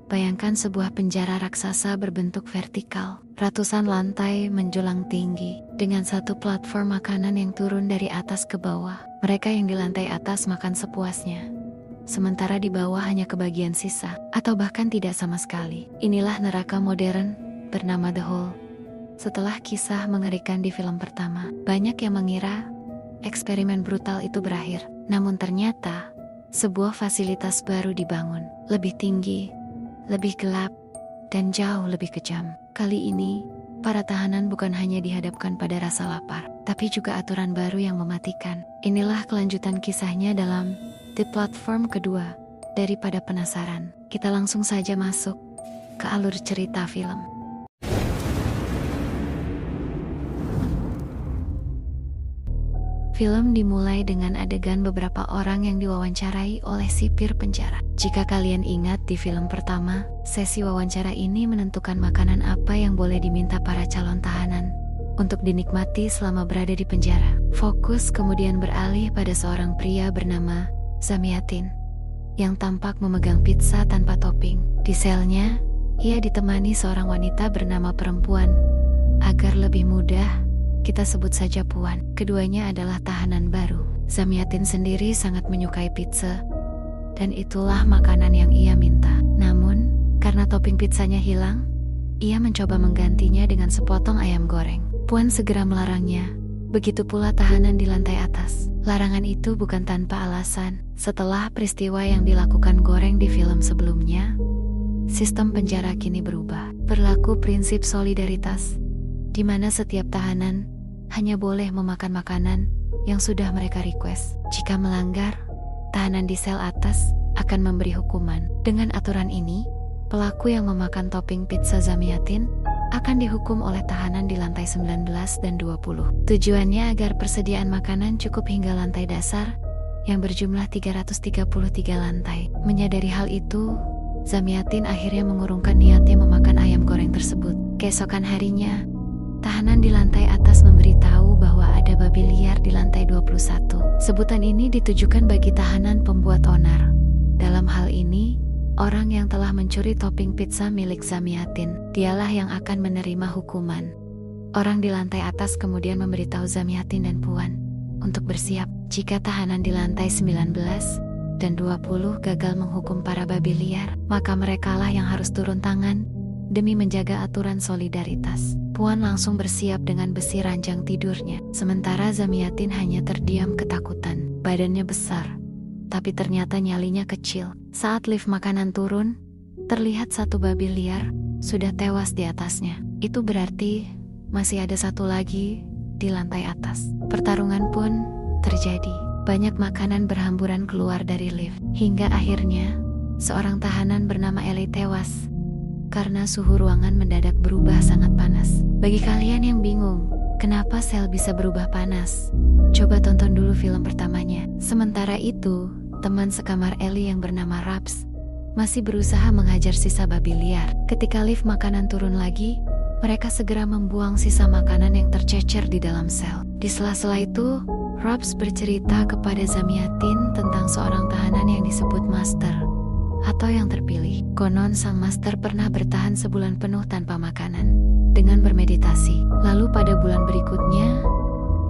Bayangkan sebuah penjara raksasa berbentuk vertikal. Ratusan lantai menjulang tinggi, dengan satu platform makanan yang turun dari atas ke bawah. Mereka yang di lantai atas makan sepuasnya, sementara di bawah hanya kebagian sisa, atau bahkan tidak sama sekali. Inilah neraka modern, bernama The Hole. Setelah kisah mengerikan di film pertama, banyak yang mengira eksperimen brutal itu berakhir. Namun ternyata, sebuah fasilitas baru dibangun, lebih tinggi, lebih gelap, dan jauh lebih kejam. Kali ini, para tahanan bukan hanya dihadapkan pada rasa lapar, tapi juga aturan baru yang mematikan. Inilah kelanjutan kisahnya dalam The Platform kedua. Daripada penasaran, kita langsung saja masuk ke alur cerita film. Film dimulai dengan adegan beberapa orang yang diwawancarai oleh sipir penjara. Jika kalian ingat di film pertama, sesi wawancara ini menentukan makanan apa yang boleh diminta para calon tahanan untuk dinikmati selama berada di penjara. Fokus kemudian beralih pada seorang pria bernama Zamyatin yang tampak memegang pizza tanpa topping. Di selnya, ia ditemani seorang wanita bernama Perempuan. Agar lebih mudah, kita sebut saja Puan. Keduanya adalah tahanan baru. Zamyatin sendiri sangat menyukai pizza, dan itulah makanan yang ia minta. Namun, karena topping pizzanya hilang, ia mencoba menggantinya dengan sepotong ayam goreng. Puan segera melarangnya, begitu pula tahanan di lantai atas. Larangan itu bukan tanpa alasan. Setelah peristiwa yang dilakukan Goreng di film sebelumnya, sistem penjara kini berubah. Berlaku prinsip solidaritas, di mana setiap tahanan hanya boleh memakan makanan yang sudah mereka request. Jika melanggar, tahanan di sel atas akan memberi hukuman. Dengan aturan ini, pelaku yang memakan topping pizza Zamyatin akan dihukum oleh tahanan di lantai 19 dan 20. Tujuannya agar persediaan makanan cukup hingga lantai dasar yang berjumlah 333 lantai. Menyadari hal itu, Zamyatin akhirnya mengurungkan niatnya memakan ayam goreng tersebut. Keesokan harinya, tahanan di lantai atas memberitahu bahwa ada babi liar di lantai 21. Sebutan ini ditujukan bagi tahanan pembuat onar. Dalam hal ini, orang yang telah mencuri topping pizza milik Zamyatin, dialah yang akan menerima hukuman. Orang di lantai atas kemudian memberitahu Zamyatin dan Puan untuk bersiap jika tahanan di lantai 19 dan 20 gagal menghukum para babi liar, maka merekalah yang harus turun tangan demi menjaga aturan solidaritas. Puan langsung bersiap dengan besi ranjang tidurnya, sementara Zamyatin hanya terdiam ketakutan. Badannya besar, tapi ternyata nyalinya kecil. Saat lift makanan turun, terlihat satu babi liar sudah tewas di atasnya. Itu berarti masih ada satu lagi di lantai atas. Pertarungan pun terjadi. Banyak makanan berhamburan keluar dari lift, hingga akhirnya seorang tahanan bernama Ellie tewas karena suhu ruangan mendadak berubah sangat panas. Bagi kalian yang bingung, kenapa sel bisa berubah panas? Coba tonton dulu film pertamanya. Sementara itu, teman sekamar Ellie yang bernama Raps masih berusaha menghajar sisa babi liar. Ketika lift makanan turun lagi, mereka segera membuang sisa makanan yang tercecer di dalam sel. Di sela-sela itu, Raps bercerita kepada Zamyatin tentang seorang tahanan yang disebut Master atau yang terpilih. Konon sang master pernah bertahan sebulan penuh tanpa makanan dengan bermeditasi. Lalu pada bulan berikutnya,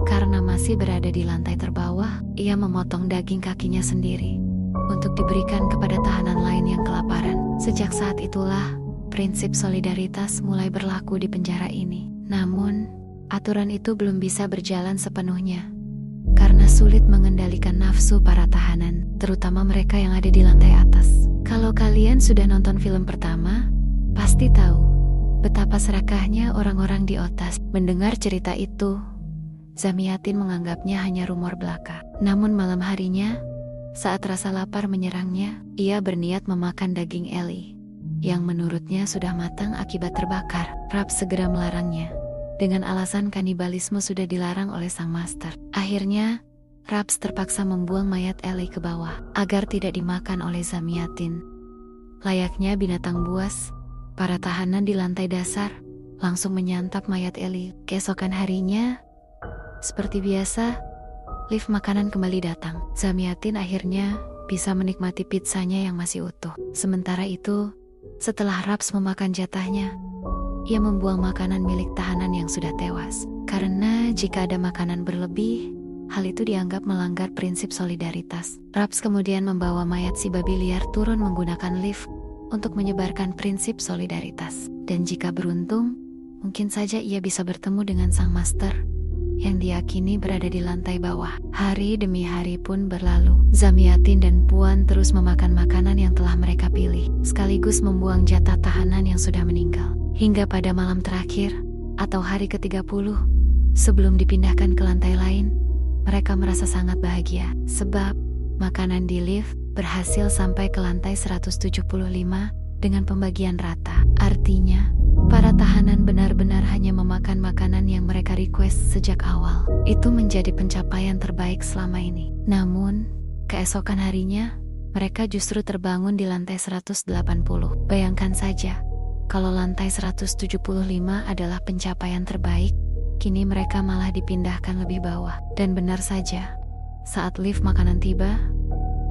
karena masih berada di lantai terbawah, ia memotong daging kakinya sendiri untuk diberikan kepada tahanan lain yang kelaparan. Sejak saat itulah, prinsip solidaritas mulai berlaku di penjara ini. Namun, aturan itu belum bisa berjalan sepenuhnya karena sulit mengendalikan nafsu para tahanan, terutama mereka yang ada di lantai atas. Kalau kalian sudah nonton film pertama, pasti tahu betapa serakahnya orang-orang di Otas. Mendengar cerita itu, Zamyatin menganggapnya hanya rumor belaka. Namun malam harinya, saat rasa lapar menyerangnya, ia berniat memakan daging Ellie yang menurutnya sudah matang akibat terbakar. Raps segera melarangnya dengan alasan kanibalisme sudah dilarang oleh sang master. Akhirnya, Raps terpaksa membuang mayat Ellie ke bawah agar tidak dimakan oleh Zamyatin. Layaknya binatang buas, para tahanan di lantai dasar langsung menyantap mayat Ellie. Keesokan harinya, seperti biasa, lift makanan kembali datang. Zamyatin akhirnya bisa menikmati pizzanya yang masih utuh. Sementara itu, setelah Raps memakan jatahnya, ia membuang makanan milik tahanan yang sudah tewas. Karena jika ada makanan berlebih, hal itu dianggap melanggar prinsip solidaritas. Raps kemudian membawa mayat si babi liar turun menggunakan lift untuk menyebarkan prinsip solidaritas. Dan jika beruntung, mungkin saja ia bisa bertemu dengan sang master yang diyakini berada di lantai bawah. Hari demi hari pun berlalu. Zamyatin dan Puan terus memakan makanan yang telah mereka pilih, sekaligus membuang jatah tahanan yang sudah meninggal. Hingga pada malam terakhir, atau hari ke-30, sebelum dipindahkan ke lantai lain, mereka merasa sangat bahagia, sebab makanan di lift berhasil sampai ke lantai 175 dengan pembagian rata. Artinya, para tahanan benar-benar hanya memakan makanan yang mereka request sejak awal. Itu menjadi pencapaian terbaik selama ini. Namun, keesokan harinya, mereka justru terbangun di lantai 180. Bayangkan saja, kalau lantai 175 adalah pencapaian terbaik, kini mereka malah dipindahkan lebih bawah. Dan benar saja, saat lift makanan tiba,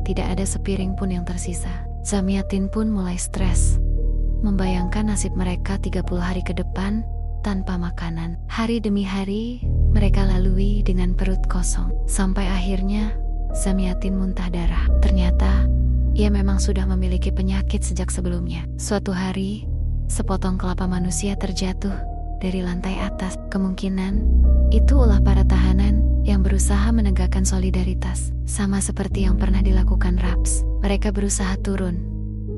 tidak ada sepiring pun yang tersisa. Zamyatin pun mulai stres, membayangkan nasib mereka 30 hari ke depan tanpa makanan. Hari demi hari, mereka lalui dengan perut kosong. Sampai akhirnya, Zamyatin muntah darah. Ternyata, ia memang sudah memiliki penyakit sejak sebelumnya. Suatu hari, sepotong kelapa manusia terjatuh dari lantai atas. Kemungkinan, itu ulah para tahanan yang berusaha menegakkan solidaritas. Sama seperti yang pernah dilakukan Raps, mereka berusaha turun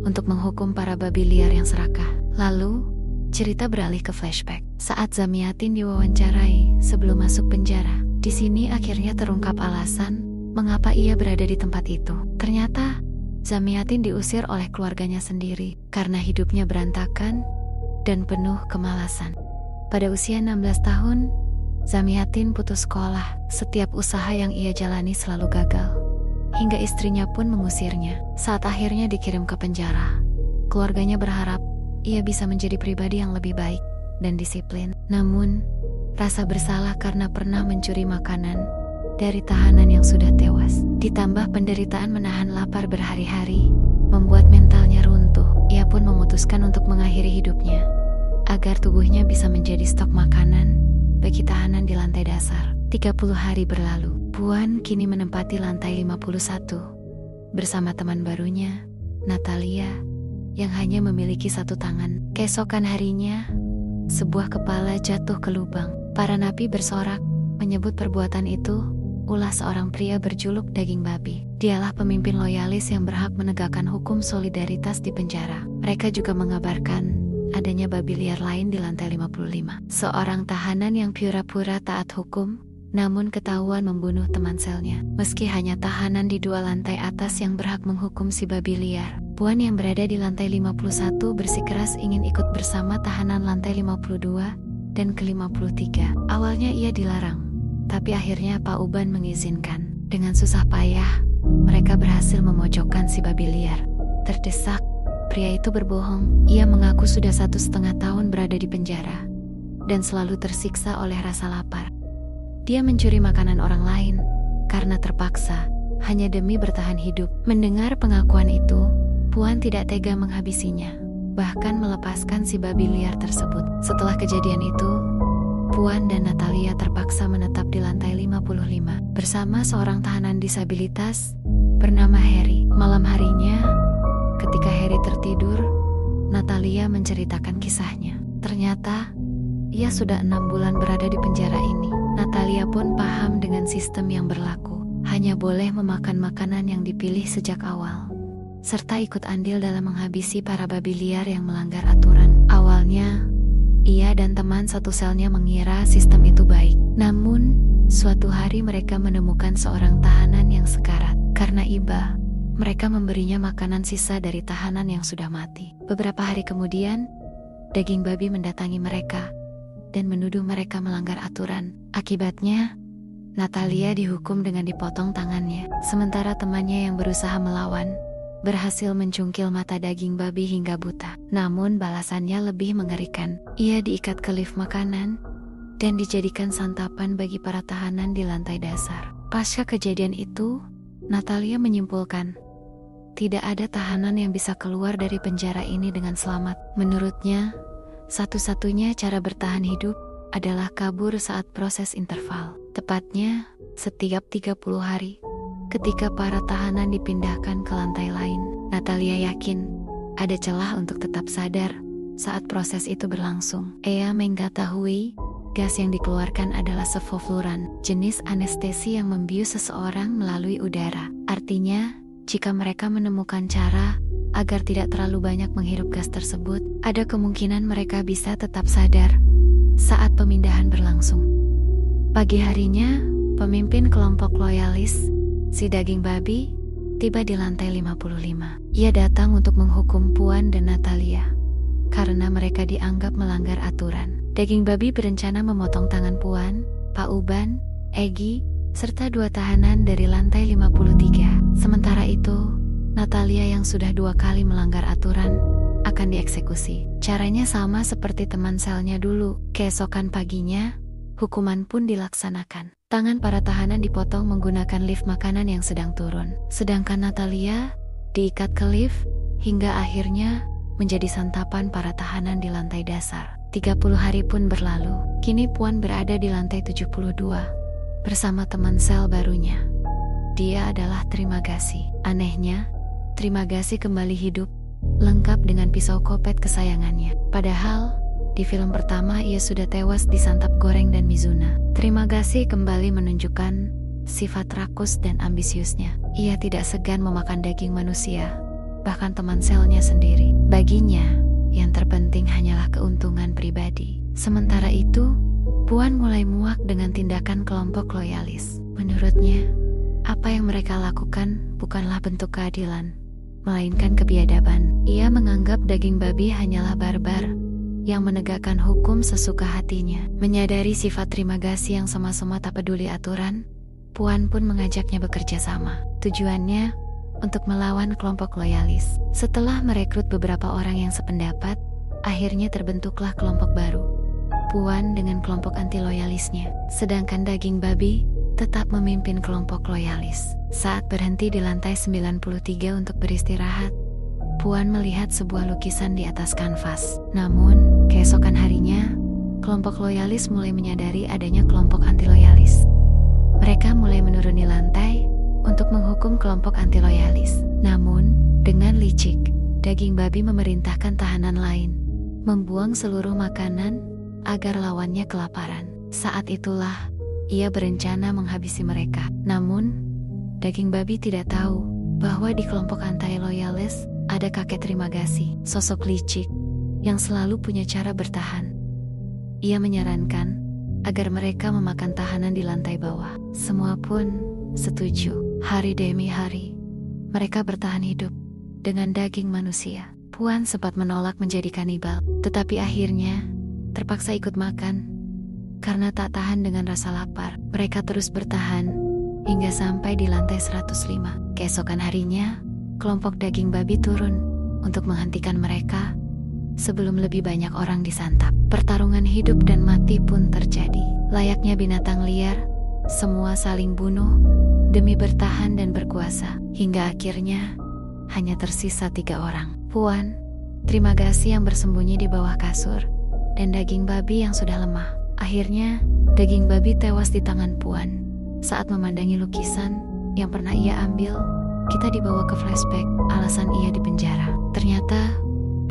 untuk menghukum para babi liar yang serakah. Lalu, cerita beralih ke flashback. Saat Zamyatin diwawancarai sebelum masuk penjara, di sini akhirnya terungkap alasan mengapa ia berada di tempat itu. Ternyata, Zamyatin diusir oleh keluarganya sendiri karena hidupnya berantakan dan penuh kemalasan. Pada usia 16 tahun, Zamyatin putus sekolah. Setiap usaha yang ia jalani selalu gagal, hingga istrinya pun mengusirnya. Saat akhirnya dikirim ke penjara, keluarganya berharap ia bisa menjadi pribadi yang lebih baik dan disiplin. Namun, rasa bersalah karena pernah mencuri makanan dari tahanan yang sudah tewas, ditambah penderitaan menahan lapar berhari-hari, membuat mentalnya runtuh. Ia pun memutuskan untuk mengakhiri hidupnya, agar tubuhnya bisa menjadi stok makanan bagi tahanan di lantai dasar. 30 hari berlalu. Puan kini menempati lantai 51 bersama teman barunya, Natalia, yang hanya memiliki satu tangan. Keesokan harinya, sebuah kepala jatuh ke lubang. Para napi bersorak menyebut perbuatan itu ulah seorang pria berjuluk daging babi. Dialah pemimpin loyalis yang berhak menegakkan hukum solidaritas di penjara. Mereka juga mengabarkan adanya babi liar lain di lantai 55. Seorang tahanan yang pura-pura taat hukum, namun ketahuan membunuh teman selnya. Meski hanya tahanan di 2 lantai atas yang berhak menghukum si babi liar, Puan yang berada di lantai 51 bersikeras ingin ikut bersama tahanan lantai 52 dan ke-53. Awalnya ia dilarang, tapi akhirnya Pak Uban mengizinkan. Dengan susah payah, mereka berhasil memojokkan si babi liar. Terdesak, pria itu berbohong. Ia mengaku sudah 1,5 tahun berada di penjara dan selalu tersiksa oleh rasa lapar. Dia mencuri makanan orang lain karena terpaksa, hanya demi bertahan hidup. Mendengar pengakuan itu, Puan tidak tega menghabisinya, bahkan melepaskan si babi liar tersebut. Setelah kejadian itu, Puan dan Natalia terpaksa menetap di lantai 55 bersama seorang tahanan disabilitas bernama Harry. Malam harinya, ketika Harry tertidur, Natalia menceritakan kisahnya. Ternyata, ia sudah 6 bulan berada di penjara ini. Natalia pun paham dengan sistem yang berlaku. Hanya boleh memakan makanan yang dipilih sejak awal, serta ikut andil dalam menghabisi para babi liar yang melanggar aturan. Awalnya, ia dan teman satu selnya mengira sistem itu baik. Namun, suatu hari mereka menemukan seorang tahanan yang sekarat. Karena iba, mereka memberinya makanan sisa dari tahanan yang sudah mati. Beberapa hari kemudian, daging babi mendatangi mereka dan menuduh mereka melanggar aturan. Akibatnya, Natalia dihukum dengan dipotong tangannya. Sementara temannya yang berusaha melawan berhasil mencungkil mata daging babi hingga buta. Namun balasannya lebih mengerikan. Ia diikat ke lift makanan dan dijadikan santapan bagi para tahanan di lantai dasar. Pasca kejadian itu, Natalia menyimpulkan tidak ada tahanan yang bisa keluar dari penjara ini dengan selamat. Menurutnya, satu-satunya cara bertahan hidup adalah kabur saat proses interval. Tepatnya, setiap 30 hari, ketika para tahanan dipindahkan ke lantai lain. Natalia yakin ada celah untuk tetap sadar saat proses itu berlangsung. Ia mengetahui gas yang dikeluarkan adalah sevofluran, jenis anestesi yang membius seseorang melalui udara. Artinya, jika mereka menemukan cara agar tidak terlalu banyak menghirup gas tersebut, ada kemungkinan mereka bisa tetap sadar saat pemindahan berlangsung. Pagi harinya, pemimpin kelompok loyalis, si daging babi, tiba di lantai 55. Ia datang untuk menghukum Puan dan Natalia karena mereka dianggap melanggar aturan. Daging babi berencana memotong tangan Puan, Pak Uban, Egi, serta 2 tahanan dari lantai 53. Sementara itu, Natalia yang sudah 2 kali melanggar aturan akan dieksekusi. Caranya sama seperti teman selnya dulu. Keesokan paginya, hukuman pun dilaksanakan. Tangan para tahanan dipotong menggunakan lift makanan yang sedang turun. Sedangkan Natalia diikat ke lift hingga akhirnya menjadi santapan para tahanan di lantai dasar. 30 hari pun berlalu. Kini Puan berada di lantai 72 bersama teman sel barunya. Dia adalah Trimagasi. Anehnya, Trimagasi kembali hidup lengkap dengan pisau kopet kesayangannya. Padahal di film pertama ia sudah tewas disantap Goreng dan Mizuna. Trimagasi kembali menunjukkan sifat rakus dan ambisiusnya. Ia tidak segan memakan daging manusia, bahkan teman selnya sendiri. Baginya, yang terpenting hanyalah keuntungan pribadi. Sementara itu, Puan mulai muak dengan tindakan kelompok loyalis. Menurutnya, apa yang mereka lakukan bukanlah bentuk keadilan, melainkan kebiadaban. Ia menganggap daging babi hanyalah barbar yang menegakkan hukum sesuka hatinya. Menyadari sifat Trimagasi yang sama-sama tak peduli aturan, Puan pun mengajaknya bekerja sama. Tujuannya untuk melawan kelompok loyalis. Setelah merekrut beberapa orang yang sependapat, akhirnya terbentuklah kelompok baru, Puan dengan kelompok anti loyalisnya. Sedangkan daging babi tetap memimpin kelompok loyalis. Saat berhenti di lantai 93 untuk beristirahat, Puan melihat sebuah lukisan di atas kanvas. Namun, keesokan harinya, kelompok loyalis mulai menyadari adanya kelompok anti loyalis. Mereka mulai menuruni lantai untuk menghukum kelompok anti loyalis. Namun, dengan licik, daging babi memerintahkan tahanan lain membuang seluruh makanan agar lawannya kelaparan. Saat itulah, ia berencana menghabisi mereka. Namun, daging babi tidak tahu bahwa di kelompok anti loyalis ada kakek Trimagasi, sosok licik yang selalu punya cara bertahan. Ia menyarankan agar mereka memakan tahanan di lantai bawah. Semua pun setuju. Hari demi hari, mereka bertahan hidup dengan daging manusia. Puan sempat menolak menjadi kanibal, tetapi akhirnya terpaksa ikut makan karena tak tahan dengan rasa lapar. Mereka terus bertahan hingga sampai di lantai 105. Keesokan harinya, kelompok daging babi turun untuk menghentikan mereka sebelum lebih banyak orang disantap. Pertarungan hidup dan mati pun terjadi. Layaknya binatang liar, semua saling bunuh demi bertahan dan berkuasa. Hingga akhirnya hanya tersisa 3 orang. Puan, Trimagasi yang bersembunyi di bawah kasur, dan daging babi yang sudah lemah. Akhirnya, daging babi tewas di tangan Puan. Saat memandangi lukisan yang pernah ia ambil, kita dibawa ke flashback alasan ia dipenjara. Ternyata,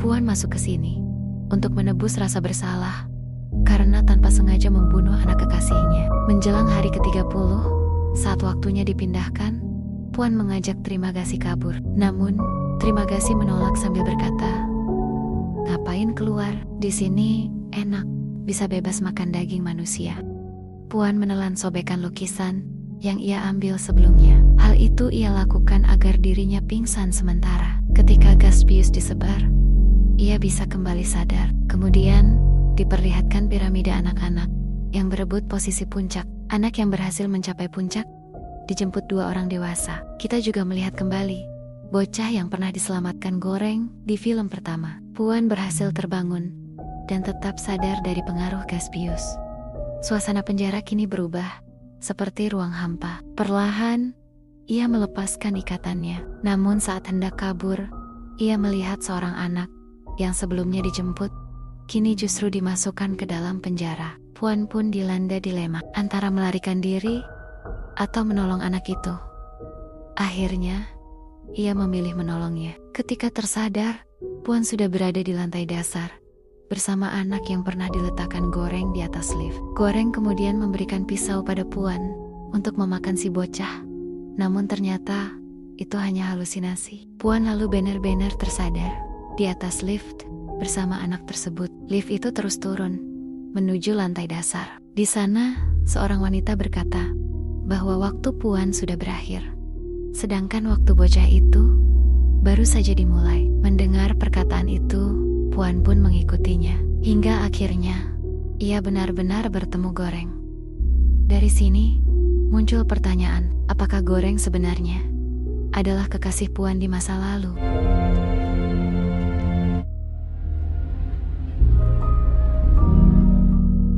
Puan masuk ke sini untuk menebus rasa bersalah karena tanpa sengaja membunuh anak kekasihnya. Menjelang hari ke-30, saat waktunya dipindahkan, Puan mengajak Trimagasi kabur. Namun, Trimagasi menolak sambil berkata, "Ngapain keluar? Di sini enak, bisa bebas makan daging manusia." Puan menelan sobekan lukisan yang ia ambil sebelumnya. Hal itu ia lakukan agar dirinya pingsan sementara. Ketika gas bius disebar, ia bisa kembali sadar. Kemudian, diperlihatkan piramida anak-anak yang berebut posisi puncak. Anak yang berhasil mencapai puncak dijemput 2 orang dewasa. Kita juga melihat kembali bocah yang pernah diselamatkan Goreng di film pertama. Puan berhasil terbangun dan tetap sadar dari pengaruh gas bius. Suasana penjara kini berubah seperti ruang hampa. Perlahan, ia melepaskan ikatannya. Namun saat hendak kabur, ia melihat seorang anak yang sebelumnya dijemput, kini justru dimasukkan ke dalam penjara. Puan pun dilanda dilema antara melarikan diri atau menolong anak itu. Akhirnya, ia memilih menolongnya. Ketika tersadar, Puan sudah berada di lantai dasar bersama anak yang pernah diletakkan Goreng di atas lift. Goreng kemudian memberikan pisau pada Puan untuk memakan si bocah. Namun ternyata itu hanya halusinasi. Puan lalu benar-benar tersadar di atas lift bersama anak tersebut. Lift itu terus turun menuju lantai dasar. Di sana, seorang wanita berkata bahwa waktu Puan sudah berakhir, sedangkan waktu bocah itu baru saja dimulai. Mendengar perkataan itu, Puan pun mengikutinya. Hingga akhirnya, ia benar-benar bertemu Goreng. Dari sini, muncul pertanyaan, apakah Goreng sebenarnya adalah kekasih Puan di masa lalu?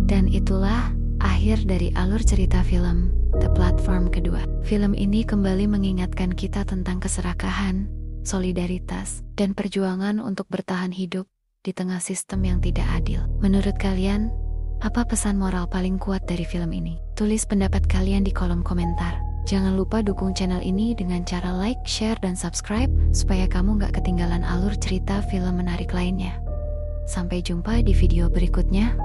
Dan itulah akhir dari alur cerita film The Platform kedua. Film ini kembali mengingatkan kita tentang keserakahan, solidaritas, dan perjuangan untuk bertahan hidup di tengah sistem yang tidak adil. Menurut kalian, apa pesan moral paling kuat dari film ini? Tulis pendapat kalian di kolom komentar. Jangan lupa dukung channel ini dengan cara like, share, dan subscribe supaya kamu gak ketinggalan alur cerita film menarik lainnya. Sampai jumpa di video berikutnya.